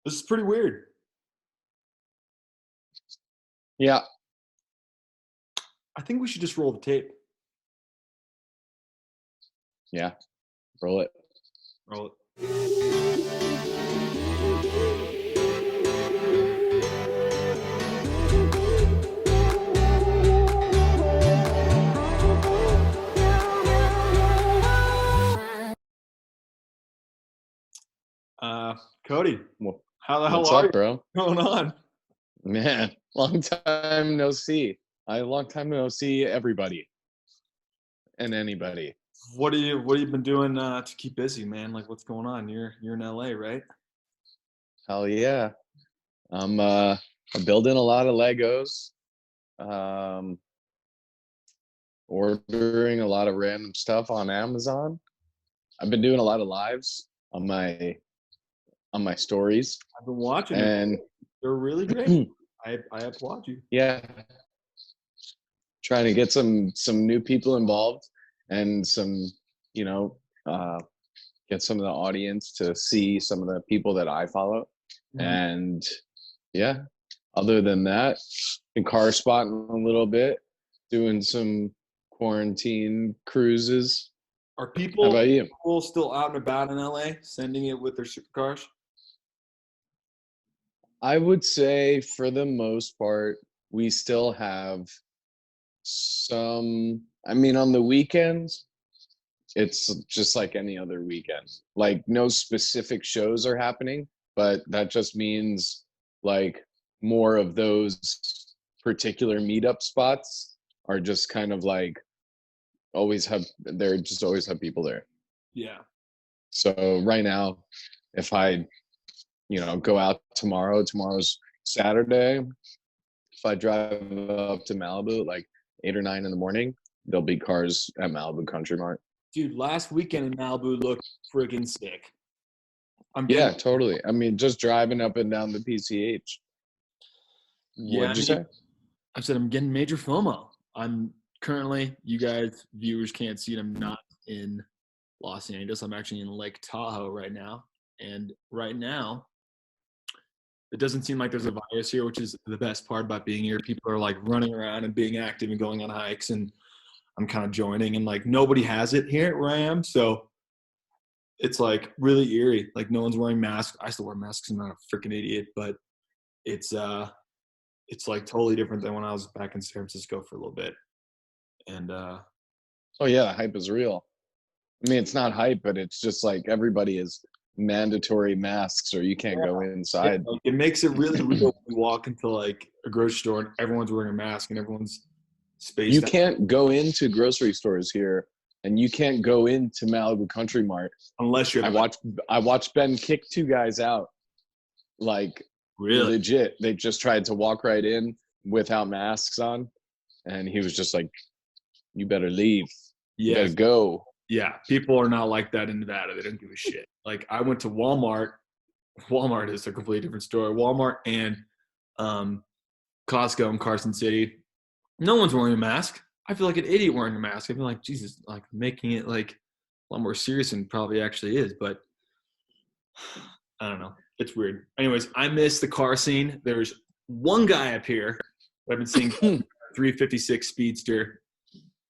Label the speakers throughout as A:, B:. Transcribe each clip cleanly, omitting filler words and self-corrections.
A: This is pretty weird.
B: Yeah.
A: I think we should just roll the tape.
B: Yeah. Roll it.
A: Roll it. Cody, how the hell
B: What's
A: are
B: up,
A: you?
B: bro?
A: What's going on?
B: Man, long time no see. Long time no see everybody and anybody.
A: What have you been doing to keep busy, man? Like, what's going on? You're in LA, right?
B: Hell yeah. I'm building a lot of Legos. Ordering a lot of random stuff on Amazon. I've been doing a lot of lives on my stories.
A: I've been watching it.
B: And
A: They're really great. I applaud you.
B: yeah, trying to get some new people involved and some, get some of the audience to see some of the people that I follow. And yeah, other than that, been car spotting a little bit, doing some quarantine cruises.
A: Are
B: How
A: people
B: about you?
A: still out and about in LA, sending it with their supercars?
B: I would say for the most part, we still have some, I mean, on the weekends, it's just like any other weekend. Like no specific shows are happening, but that just means like more of those particular meetup spots are just kind of like always have people there.
A: Yeah.
B: So right now, if I, go out tomorrow's Saturday, if I drive up to Malibu at like 8 or 9 in the morning, there'll be cars at Malibu Country Mart.
A: Dude, last weekend in Malibu looked friggin' sick.
B: Yeah, totally. I mean, just driving up and down the PCH.
A: Yeah,
B: What'd you say?
A: I said I'm getting major FOMO. I'm currently, you guys, viewers can't see it, I'm not in Los Angeles. I'm actually in Lake Tahoe right now. And right now, it doesn't seem like there's a virus here, which is the best part about being here. People are like running around and being active and going on hikes, and I'm kind of joining, and like nobody has it here where I am. So it's like really eerie. Like no one's wearing masks. I still wear masks. I'm not a freaking idiot, but it's like totally different than when I was back in San Francisco for a little bit. And
B: Oh yeah, the hype is real. I mean, it's not hype, but it's just like everybody is mandatory masks or you can't go inside.
A: Like, it makes it really real when you walk into like a grocery store and everyone's wearing a mask and everyone's spaced
B: You
A: out.
B: can't go into grocery stores here, and you can't go into Malibu Country Mart
A: Unless you're
B: I watched Ben kick 2 guys out. Like
A: really
B: legit. They just tried to walk right in without masks on, and he was just like, you better leave. You better go.
A: Yeah, people are not like that in Nevada. They don't give a shit. Like I went to Walmart. Walmart is a completely different story. Walmart and Costco in Carson City. No one's wearing a mask. I feel like an idiot wearing a mask. I feel like Jesus, like making it like a lot more serious than probably actually is. But I don't know. It's weird. Anyways, I miss the car scene. There's one guy up here that I've been seeing 356 Speedster,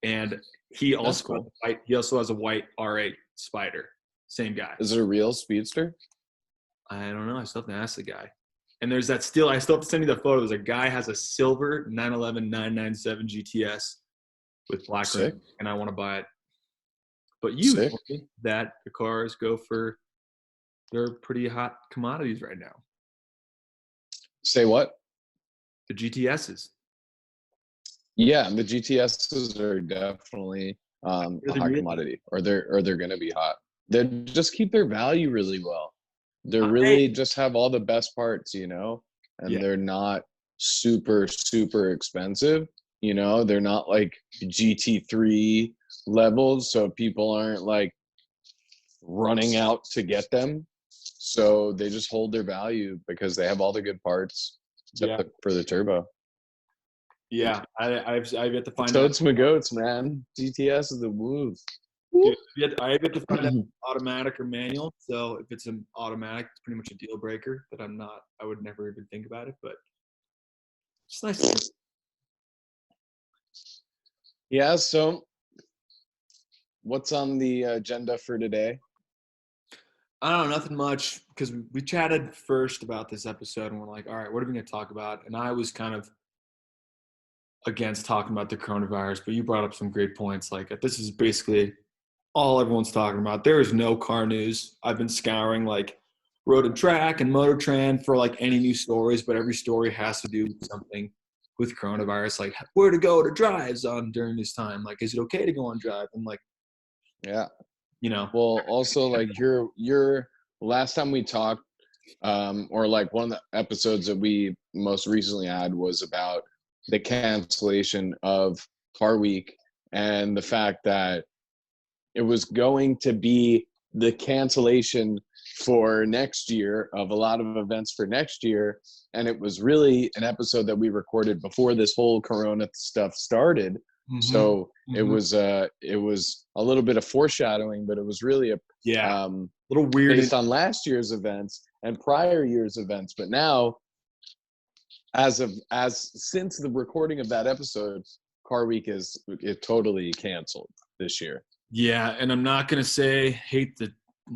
A: and he also has a white R8 Spider. Same guy.
B: Is it a real Speedster?
A: I don't know. I still have to ask the guy. And there's that still. I still have to send you the photo. There's a guy has a silver 911 997 GTS with black rim, and I want to buy it. But you told me that the cars they're pretty hot commodities right now.
B: Say what?
A: The GTSs.
B: Yeah, the GTSs are definitely a hot commodity, or they're going to be hot. They just keep their value really well. They're really just have all the best parts, and they're not super, super expensive. They're not like GT3 levels, so people aren't like running out to get them. So they just hold their value because they have all the good parts except for the turbo.
A: Yeah, I've yet to find
B: Totes my goats, man. GTS is the move.
A: Dude, I have to find out automatic or manual. So if it's an automatic, it's pretty much a deal breaker that I would never even think about it. But it's nice.
B: Yeah. So what's on the agenda for today?
A: I don't know, nothing much because we chatted first about this episode and we're like, all right, what are we going to talk about? And I was kind of against talking about the coronavirus, but you brought up some great points. Like, this is basically all everyone's talking about. There is no car news. I've been scouring like Road and Track and Motor Trend for like any new stories, but every story has to do with something with coronavirus, like where to go to drives on during this time. Like, is it okay to go on drive? And like,
B: Yeah.
A: you know,
B: Well, also like your last time we talked, or like one of the episodes that we most recently had was about the cancellation of Car Week and the fact that it was going to be the cancellation for next year of a lot of events for next year. And it was really an episode that we recorded before this whole Corona stuff started. So it was a little bit of foreshadowing, but it was really a
A: little weird
B: based on last year's events and prior year's events. But now, as since the recording of that episode, Car Week is totally canceled this year.
A: Yeah, and I'm not gonna say hate to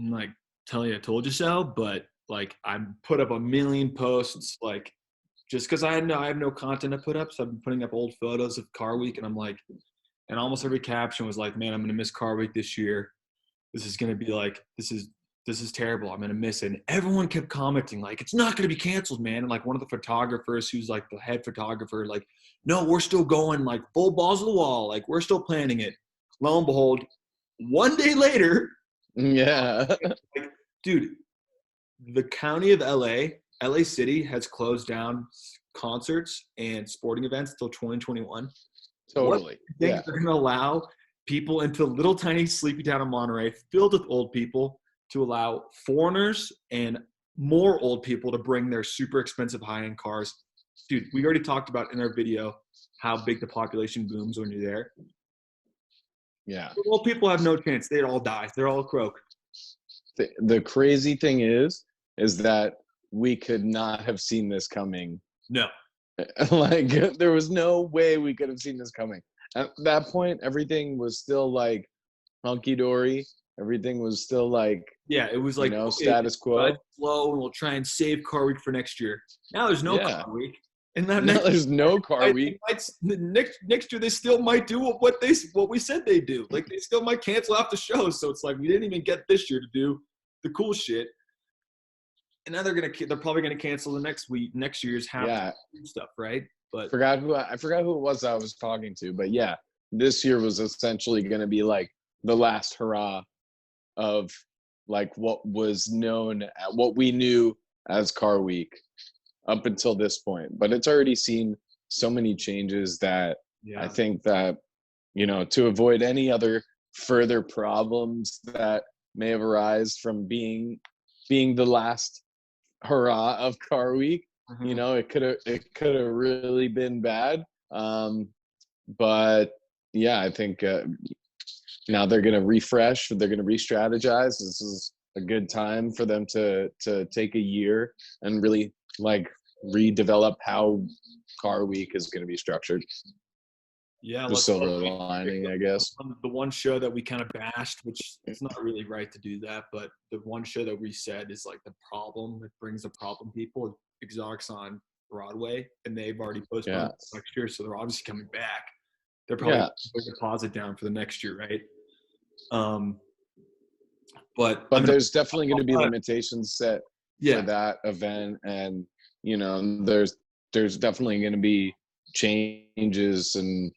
A: like tell you I told you so, but like I put up a million posts like just because I have no content to put up, so I've been putting up old photos of Car Week, and I'm like, and almost every caption was like, "Man, I'm gonna miss Car Week this year. This is gonna be like this is terrible. I'm gonna miss it." And everyone kept commenting like, "It's not gonna be canceled, man." And like one of the photographers, who's like the head photographer, like, "No, we're still going like full balls to the wall. Like we're still planning it." Lo and behold, one day later,
B: yeah,
A: like, dude, the county of LA City has closed down concerts and sporting events until 2021. What do
B: totally.
A: you think they're going to allow people into little tiny sleepy town of Monterey filled with old people to allow foreigners and more old people to bring their super expensive high-end cars? Dude, we already talked about in our video how big the population booms when you're there.
B: Yeah.
A: Old people have no chance. They'd all die. They're all croak.
B: The crazy thing is that we could not have seen this coming.
A: No.
B: Like there was no way we could have seen this coming. At that point, everything was still like hunky dory. Everything was still like,
A: yeah, it was like,
B: okay,
A: status
B: quo.
A: Slow, and we'll try and save Car Week for next year. Now there's no Car Week, and that
B: now there's no Car Week.
A: Next year they still might do what we said they do. Like they still might cancel off the show. So it's like we didn't even get this year to do the cool shit, and now they're probably gonna cancel the next year's stuff, right? But
B: I forgot who it was I was talking to, but yeah, this year was essentially going to be like the last hurrah of like what was known, what we knew as Car Week up until this point. But it's already seen so many changes that I think that, to avoid any other further problems that may have arisen from being the last hurrah of Car Week, it could have really been bad. But yeah, I think now they're going to refresh, they're going to re-strategize. This is a good time for them to take a year and really like redevelop how Car Week is going to be structured.
A: Yeah,
B: the silver lining, I guess.
A: The one show that we kind of bashed, which it's not really right to do that, but the one show that we said is like the problem that brings the problem people. Exotics on Broadway, and they've already postponed next year, so they're obviously coming back. They're probably putting a deposit down for the next year, right? But
B: there's definitely going to be limitations set for that event, and there's definitely going to be changes and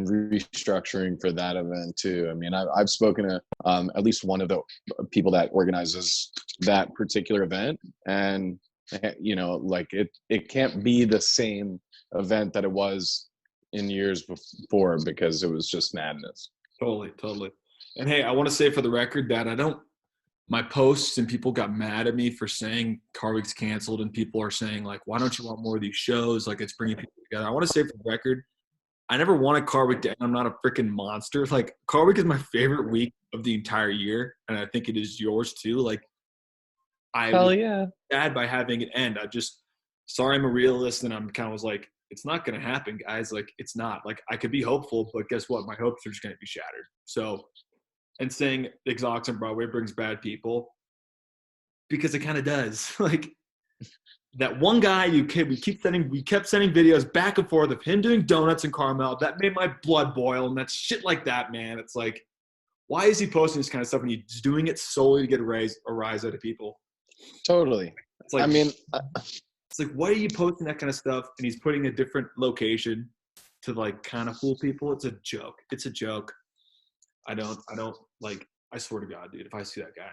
B: restructuring for that event too. I mean, I've spoken to at least one of the people that organizes that particular event, and like it can't be the same event that it was in years before because it was just madness.
A: Totally. And hey, I want to say for the record that my posts and people got mad at me for saying Car Week's canceled, and people are saying like, why don't you want more of these shows? Like it's bringing people together. I want to say for the record, I never want a car week to end. I'm not a freaking monster. Like car week is my favorite week of the entire year, and I think it is yours too. Like I was
B: Hell yeah.
A: sad by having it end. I just sorry I'm a realist, and I'm kind of was like, it's not gonna happen, guys. Like it's not. Like I could be hopeful, but guess what? My hopes are just gonna be shattered. So and saying exotics on Broadway brings bad people because it kind of does. Like that one guy we kept sending videos back and forth of him doing donuts in Carmel. That made my blood boil, and that's shit like that, man. It's like, why is he posting this kind of stuff and he's doing it solely to get a rise out of people?
B: Totally.
A: It's like,
B: I mean,
A: it's like, why are you posting that kind of stuff? And he's putting a different location to like kind of fool people. It's a joke. It's a joke. I don't like. I swear to God, dude, if I see that guy.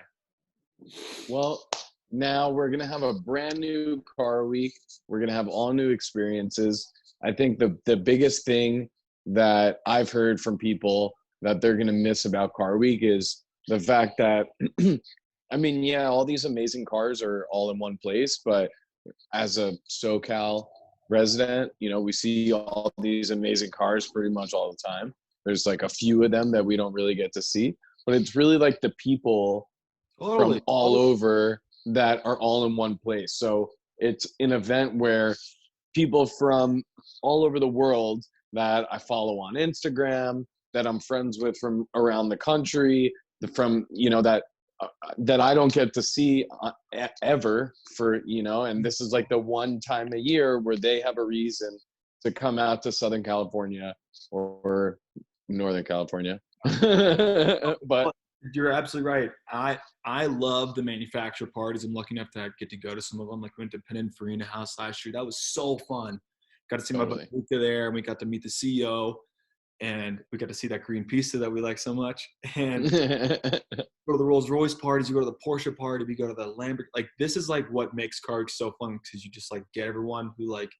B: well, now we're going to have a brand new car week. We're going to have all new experiences. I think the biggest thing that I've heard from people that they're going to miss about car week is the fact that, I mean, yeah, all these amazing cars are all in one place, but as a SoCal resident, you know, we see all these amazing cars pretty much all the time. There's like a few of them that we don't really get to see, but it's really like the people from
A: Totally.
B: all over that are all in one place. So it's an event where people from all over the world that I follow on Instagram, that I'm friends with from around the country, from, you know, that I don't get to see ever for, you know, and this is like the one time a year where they have a reason to come out to Southern California or Northern California. But
A: You're absolutely right. I love the manufacturer parties. I'm lucky enough to get to go to some of them. Like we went to Pininfarina House last year. That was so fun. Got to see my buddy
B: totally.
A: Luca there, and we got to meet the CEO, and we got to see that green pizza that we like so much. And go to the Rolls Royce parties, you go to the Porsche party, we go to the Lamborghini. Like this is like what makes car week so fun because you just like get everyone who like.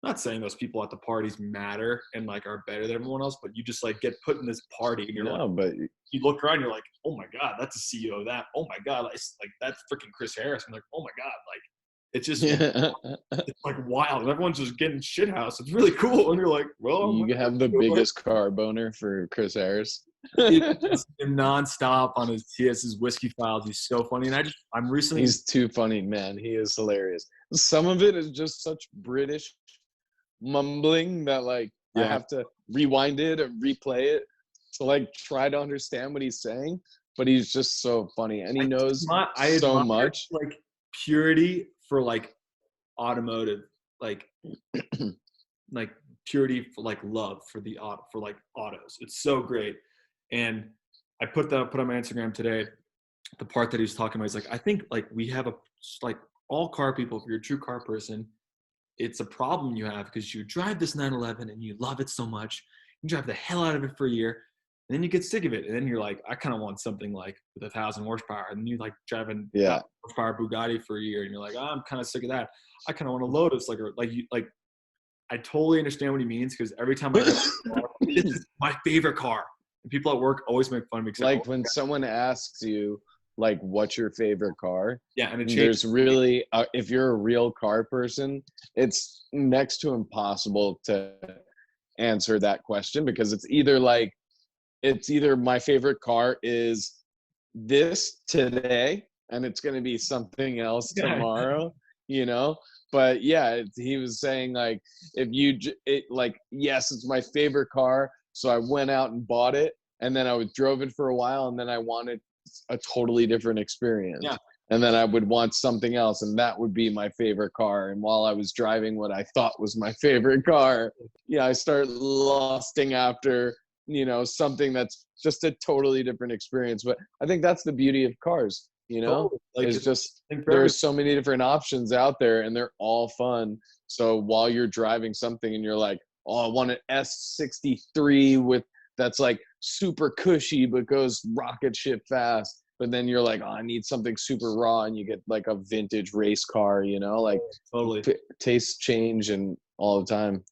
A: Not saying those people at the parties matter and like are better than everyone else, but you just like get put in this party and you're like,
B: no, but
A: you look around, you're like, oh my God, that's the CEO of that. Oh my God, like that's freaking Chris Harris. I'm like, oh my God, like it's just it's like wild. Everyone's just getting shithouse. It's really cool. And you're like, well,
B: you have the biggest car boner for Chris Harris.
A: it's him nonstop on he has his whiskey files. He's so funny. And I'm recently
B: He's too funny, man. He is hilarious. Some of it is just such British mumbling that like I have to rewind it and replay it to like try to understand what he's saying. But he's just so funny, and he knows
A: I
B: so
A: admire,
B: much.
A: like purity for like automotive, like like purity for like love for the auto for like autos. It's so great. And I put on my Instagram today the part that he was talking about. He's like, I think like we have a like all car people, if you're a true car person, it's a problem you have because you drive this 911 and you love it so much. You drive the hell out of it for a year, and then you get sick of it. And then you're like, I kind of want something like with 1,000 horsepower. And you like driving 1,000 horsepower Bugatti for a year, and you're like, oh, I'm kind of sick of that. I kind of want a Lotus, like I totally understand what he means because every time I go, this is my favorite car. And people at work always make fun of me.
B: Like when someone asks you, like, what's your favorite car?
A: Yeah, and
B: there's really, if you're a real car person, it's next to impossible to answer that question because it's either my favorite car is this today and it's going to be something else tomorrow, you know? But yeah, he was saying like, if you, like, yes, it's my favorite car. So I went out and bought it and then I drove it for a while and then I wanted a totally different experience.
A: Yeah.
B: And then I would want something else and that would be my favorite car. And while I was driving what I thought was my favorite car, yeah, I start lusting after, you know, something that's just a totally different experience. But I think that's the beauty of cars, you know,
A: like
B: it's just there's so many different options out there and they're all fun. So while you're driving something and you're like, oh, I want an S63 with that's like super cushy but goes rocket ship fast. But then you're like, oh, I need something super raw, and you get like a vintage race car, you know, like
A: totally
B: tastes change and all the time.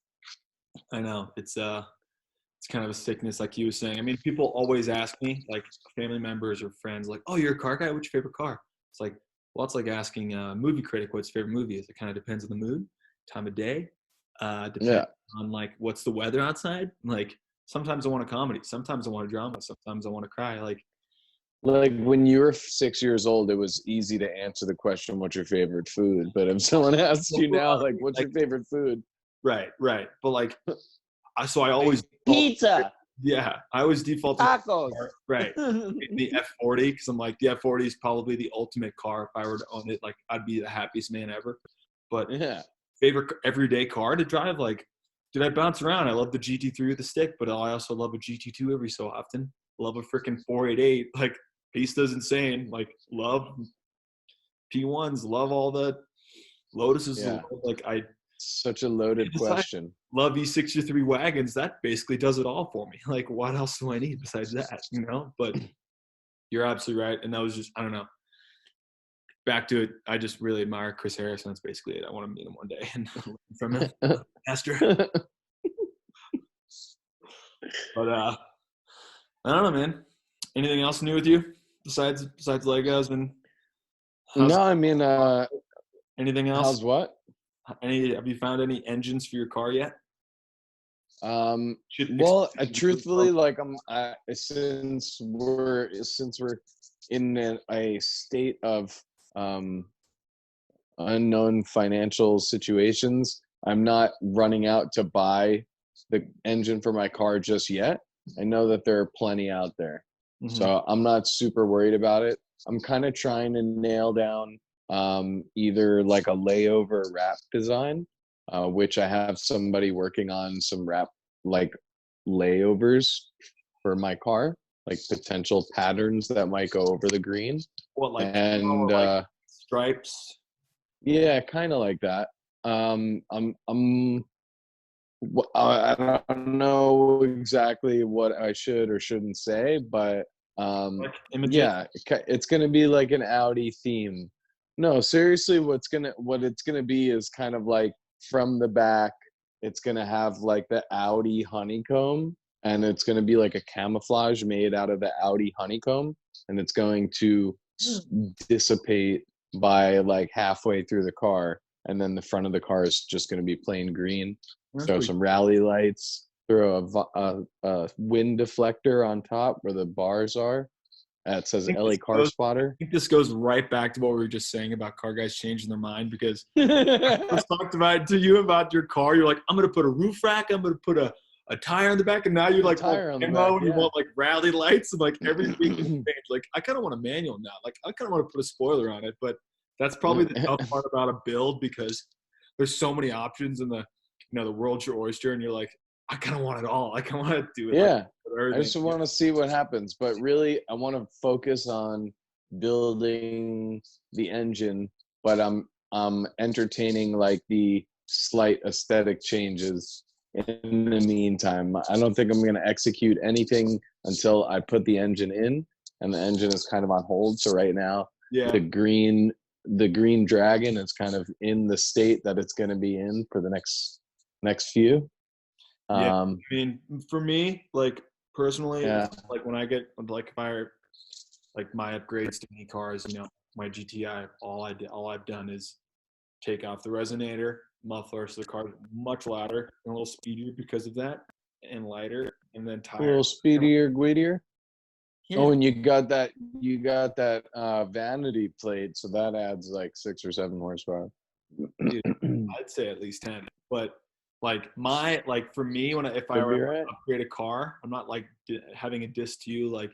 A: I know it's kind of a sickness, like you were saying. I mean, people always ask me, like family members or friends, like, "Oh, you're a car guy. What's your favorite car?" It's like, well, it's like asking a movie critic what's his favorite movie is. It kind of depends on the mood, time of day, depending on like what's the weather outside. Like sometimes I want a comedy, sometimes I want a drama, sometimes I want to cry.
B: Like when you were 6 years old, it was easy to answer the question, "What's your favorite food?" But if someone asks you now, like, "What's your favorite food?"
A: Right. But like, so I always
B: Pizza.
A: Yeah, I always default to
B: Tacos.
A: right. The F40 because I'm like the F40 is probably the ultimate car. If I were to own it, like I'd be the happiest man ever. But
B: Yeah.
A: favorite everyday car to drive, like, did I bounce around? I love the GT3 with the stick, but I also love a GT2 every so often. Love a freaking 488. Like Pista's insane. Like love P1s. Love all the Lotuses.
B: Yeah.
A: Like I
B: Such a loaded question.
A: love E63 wagons. That basically does it all for me. Like, what else do I need besides that? But you're absolutely right. And that was just, I don't know. Back to it. I just really admire Chris Harrison. That's basically it. I want to meet him one day and learn from him. Master. But I don't know, man. Anything else new with you besides Legos and
B: No, I mean,
A: anything else?
B: how's what?
A: Have you found any engines for your car yet?
B: Well, truthfully, like since we're in a state of unknown financial situations, I'm not running out to buy the engine for my car just yet. I know that there are plenty out there, so I'm not super worried about it. I'm kind of trying to nail down either like a layover wrap design, which I have somebody working on some wrap like layovers for my car, like potential patterns that might go over the green.
A: What, like,
B: and
A: like stripes?
B: Yeah, kind of like that. I don't know exactly what I should or shouldn't say, but
A: Like
B: yeah, it's gonna be like an Audi theme. No, seriously, what it's gonna be is kind of like from the back, it's gonna have like the Audi honeycomb, and it's gonna be like a camouflage made out of the Audi honeycomb, and it's going to dissipate by like halfway through the car, and then the front of the car is just going to be plain green. Throw some rally lights, throw a wind deflector on top where the bars are. It says LA Car Spotter.
A: I think this goes right back to what we were just saying about car guys changing their mind, because I was talked about to you about your car. You're like, I'm going to put a roof rack. I'm going to put a tire on the back. And now you're like,
B: tire on the
A: ammo,
B: back,
A: and you want like rally lights and like everything can change. Like, I kind of want a manual now. Like, I kind of want to put a spoiler on it, but that's probably the tough part about a build, because there's so many options in the, the world's your oyster, and you're like, I kind of want it all. I kind of want to do it.
B: Yeah. Like, I just want to see what happens, but really I want to focus on building the engine, but I'm entertaining like the slight aesthetic changes in the meantime. I don't think I'm going to execute anything until I put the engine in, and the engine is kind of on hold. So right now, the green dragon is kind of in the state that it's going to be in for the next few.
A: I mean, for me, like personally, like when I get like if I like my upgrades to any cars, my GTI, all I've done is take off the resonator, muffler, so the car's much louder and a little speedier because of that, and lighter, and then tires.
B: A little speedier, greedier. Yeah. Oh, and you got that vanity plate, so that adds like 6 or 7 horsepower.
A: Dude, I'd say at least 10. But like for me, if I were to upgrade a car, I'm not like having a diss to you. Like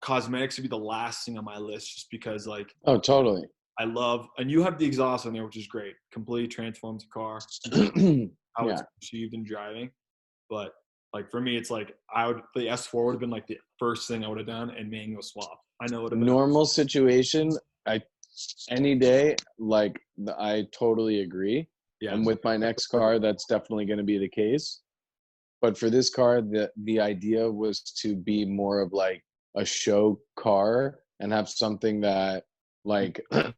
A: cosmetics would be the last thing on my list, just because like.
B: Oh, totally.
A: I love, and you have the exhaust on there, which is great. Completely transforms the car, how it's perceived in driving. But like for me, it's like the S4 would have been like the first thing I would have done, and manual swap. I know what
B: normal situation. Any day, like I totally agree. Yeah. And with my next car, that's definitely going to be the case. But for this car, the idea was to be more of like a show car and have something that like I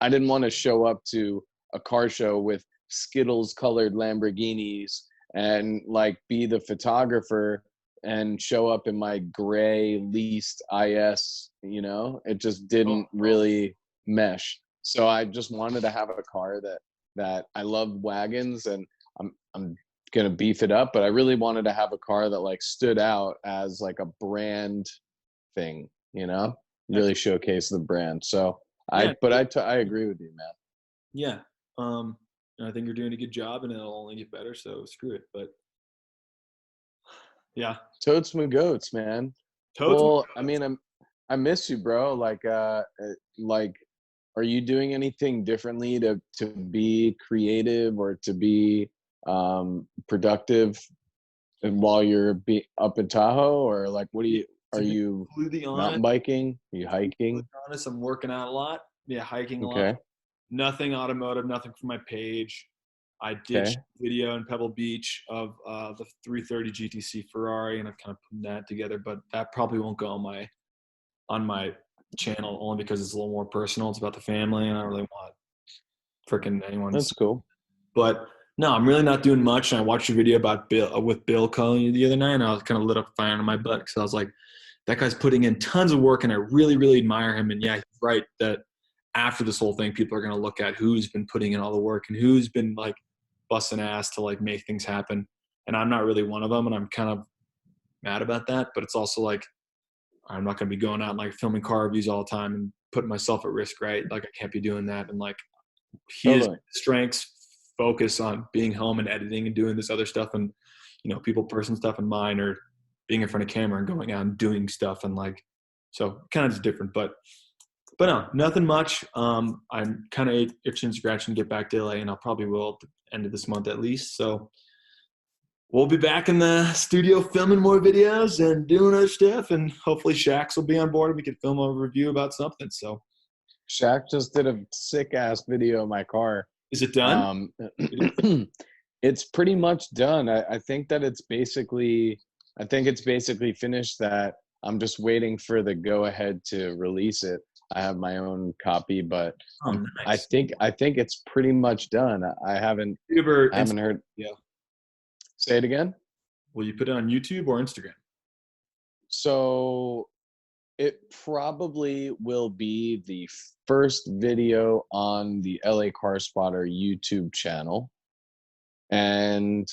B: didn't want to show up to a car show with Skittles colored Lamborghinis and like be the photographer and show up in my gray leased IS, it just didn't really mesh. So I just wanted to have a car that that I love wagons, and I'm gonna beef it up, but I really wanted to have a car that like stood out as like a brand thing, you know, really showcase the brand. So
A: Yeah,
B: I agree with you, man.
A: yeah. And I think you're doing a good job, and it'll only get better. So screw it. But yeah,
B: Totes my goats, man.
A: totes.
B: Well, I mean, I miss you, bro. Like, are you doing anything differently to be creative or to be productive, and while you're up in Tahoe, or like, what do you? Are
A: To be
B: you
A: completely
B: mountain
A: honest,
B: biking? Are you hiking?
A: I'm working out a lot. Yeah, hiking a lot.
B: Okay,
A: Nothing automotive, nothing for my page. I did
B: okay,
A: video in Pebble Beach of the 330 GTC Ferrari, and I've kind of put that together. But that probably won't go on my channel only because it's a little more personal. It's about the family, and I don't really want freaking anyone's.
B: that's cool.
A: But no, I'm really not doing much. And I watched a video about Bill with Bill Cullen the other night, and I was kind of lit up a fire in my butt because I was like, that guy's putting in tons of work, and I really, really admire him. And yeah, he's right that after this whole thing, people are going to look at who's been putting in all the work and who's been like busting ass to like make things happen. And I'm not really one of them, and I'm kind of mad about that. But it's also like I'm not going to be going out and like filming car reviews all the time and putting myself at risk, right? Like I can't be doing that. And like his
B: Totally.
A: strengths focus on being home and editing and doing this other stuff, and people person stuff, and mine are being in front of camera and going out and doing stuff, and like so kind of just different. But no, nothing much. I'm kind of itching and scratching to get back to LA, and I'll probably will at the end of this month at least. So we'll be back in the studio filming more videos and doing other stuff, and hopefully Shax will be on board and we can film a review about something. So
B: Shaq just did a sick ass video of my car.
A: is it done?
B: It's pretty much done. I think that I think it's basically finished. That I'm just waiting for the go ahead to release it. I have my own copy, but
A: Oh, nice.
B: I think it's pretty much done. I haven't heard.
A: Yeah.
B: Say it again.
A: Will you put it on YouTube or Instagram?
B: So it probably will be the first video on the LA Car Spotter YouTube channel. And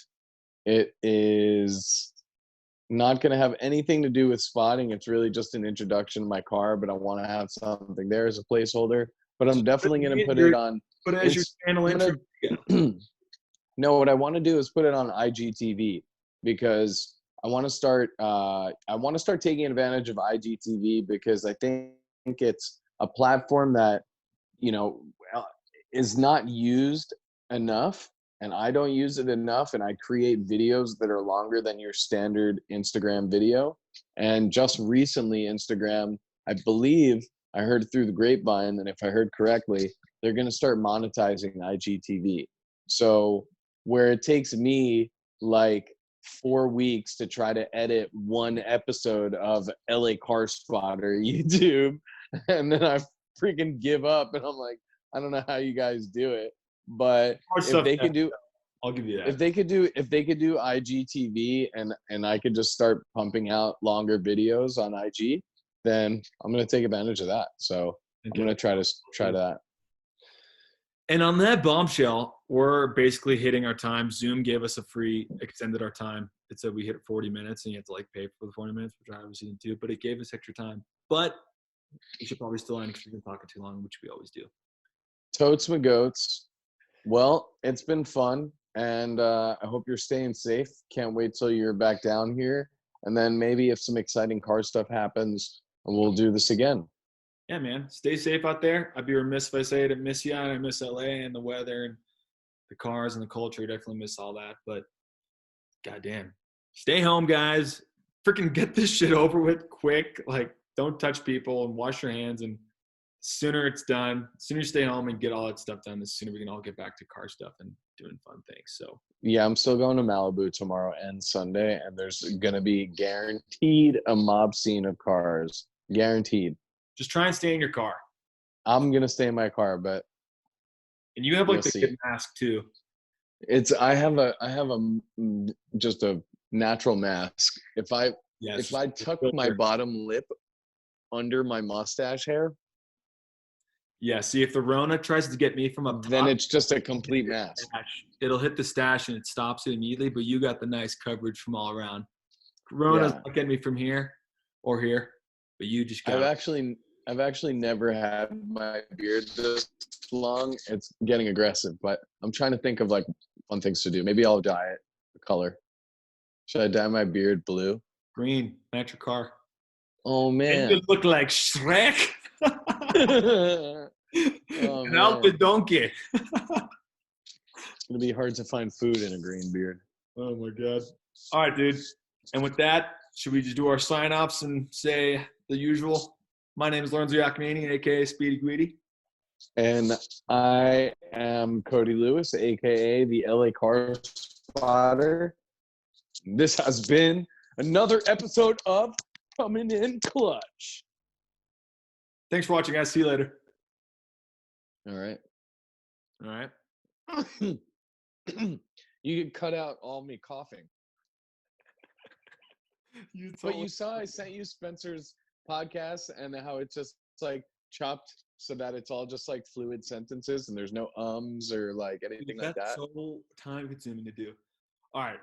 B: it is not going to have anything to do with spotting. It's really just an introduction to my car, but I want to have something there as a placeholder. But I'm definitely going to put it on.
A: Put it as your channel intro.
B: No, what I want to do is put it on IGTV, because I want to start. I want to start taking advantage of IGTV, because I think it's a platform that is not used enough, and I don't use it enough, and I create videos that are longer than your standard Instagram video. And just recently, Instagram, I believe I heard through the grapevine, and if I heard correctly, they're going to start monetizing IGTV. So where it takes me like 4 weeks to try to edit one episode of LA Car Spotter YouTube, and then I freaking give up, and I'm like, I don't know how you guys do it. But if they could do,
A: I'll give you that.
B: if they could do IGTV, and I could just start pumping out longer videos on IG, then I'm gonna take advantage of that. So I'm gonna try that.
A: And on that bombshell, we're basically hitting our time. Zoom gave us a free, extended our time. It said we hit 40 minutes, and you have to like pay for the 40 minutes, which I obviously didn't do, but it gave us extra time. But we should probably still end because we've been talking too long, which we always do.
B: Totes my goats. Well, it's been fun, and I hope you're staying safe. Can't wait till you're back down here, and then maybe if some exciting car stuff happens, we'll do this again.
A: Yeah, man. Stay safe out there. I'd be remiss if I say I didn't miss you, and I miss LA and the weather and the cars and the culture. I definitely miss all that. But goddamn, stay home, guys. Freaking get this shit over with quick. Like, don't touch people and wash your hands. And sooner it's done, sooner you stay home and get all that stuff done, the sooner we can all get back to car stuff and doing fun things. So
B: yeah, I'm still going to Malibu tomorrow and Sunday, and there's gonna be guaranteed a mob scene of cars. Guaranteed.
A: just try and stay in your car.
B: I'm gonna stay in my car, but
A: and you have like the good mask too.
B: I have just a natural mask. If I tuck my bottom lip under my mustache hair,
A: Yeah, see, if the Rona tries to get me from up
B: then
A: top,
B: it's just a complete mess.
A: it'll hit the stash and it stops it immediately, but you got the nice coverage from all around. Rona's not getting me from here or here, but you just got
B: I've actually never had my beard this long. It's getting aggressive, but I'm trying to think of like fun things to do. Maybe I'll dye it a color. Should I dye my beard blue?
A: green, match your car.
B: Oh
A: And you
B: man.
A: look like Shrek.
B: Oh
A: An alpha
B: man.
A: donkey.
B: It's gonna be hard to find food in a green beard.
A: Oh my god. All right, dude. And with that, should we just do our sign-offs and say the usual? My name is Lorenzo Iacomini, aka Speedy Guidi.
B: And I am Cody Lewis, aka the LA Car Spotter. This has been another episode of Coming in Clutch.
A: Thanks for watching, guys. See you later.
B: All right.
A: All right.
B: You could cut out all me coughing. But you saw I sent you Spencer's podcast and how it's just like chopped so that it's all just like fluid sentences and there's no ums or like anything like that.
A: That's so time consuming to do. All right.